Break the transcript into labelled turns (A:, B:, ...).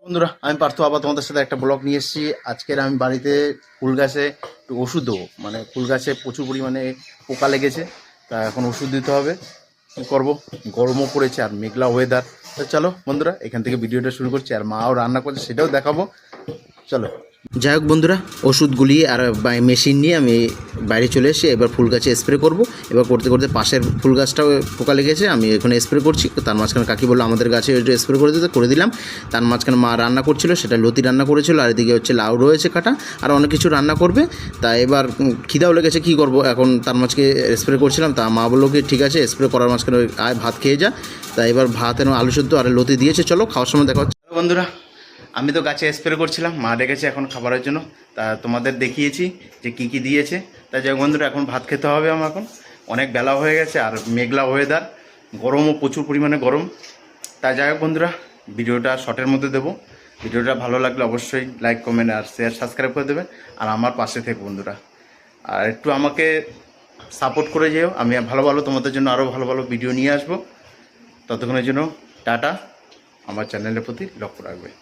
A: বন্ধুরা, আমি পার্থ আবার তোমাদের সাথে একটা ব্লগ নিয়ে এসেছি। আজকের আমি বাড়িতে ফুল গাছে একটু ওষুধ দেবো, মানে ফুল গাছে প্রচুর পরিমাণে পোকা লেগেছে, তা এখন ওষুধ দিতে হবে। কী করবো, গরমও পড়েছে আর মেঘলা ওয়েদার। তো চলো বন্ধুরা, এখান থেকে ভিডিওটা শুরু করছি। আর মাও রান্না করছে, সেটাও দেখাবো। চলো। যাই হোক বন্ধুরা, ওষুধগুলি আর মেশিন নিয়ে আমি বাইরে চলে এসেছি। এবার ফুল গাছে স্প্রে করব। এবার করতে করতে পাশের ফুল গাছটাও পোকা লেগেছে, আমি এখানে স্প্রে করছি। তার মাঝখানে কাকি বললো আমাদের গাছে ওইটা স্প্রে করে দিতে, করে দিলাম। তার মাঝখানে মা রান্না করছিল, সেটা লতি রান্না করেছিল, আর এদিকে হচ্ছে লাউ রয়েছে কাটা, আর অনেক কিছু রান্না করবে। তা এবার খিদাও লেগেছে, কী করবো এখন, তার মাঝকে স্প্রে করছিলাম। তা মা বললো কি ঠিক আছে, স্প্রে করার মাঝখানে আয় ভাত খেয়ে যা। তা এবার ভাত এনে আলু সেদ্ধ আর লতি দিয়েছে। চলো খাওয়ার সময় দেখা হচ্ছে। বন্ধুরা, আমি তো গাছে স্প্রে করছিলাম, মা ডেকেছে এখন খাবারের জন্য। তা তোমাদের দেখিয়েছি যে কী কী দিয়েছে। তা যাই বন্ধুরা, এখন ভাত খেতে হবে আমার। এখন অনেক বেলা হয়ে গেছে আর মেঘলা ওয়েদার, গরমও প্রচুর পরিমাণে গরম। তা যাই হোক বন্ধুরা, ভিডিওটা শর্টের মধ্যে দেবো। ভিডিওটা ভালো লাগলে অবশ্যই লাইক, কমেন্ট আর শেয়ার, সাবস্ক্রাইব করে দেবে। আর আমার পাশে থেকে বন্ধুরা, আর একটু আমাকে সাপোর্ট করে যেও। আমি ভালো ভালো তোমাদের জন্য আরও ভালো ভালো ভিডিও নিয়ে আসবো। ততক্ষণের জন্য টাটা। আমার চ্যানেলের প্রতি লক্ষ্য রাখবে।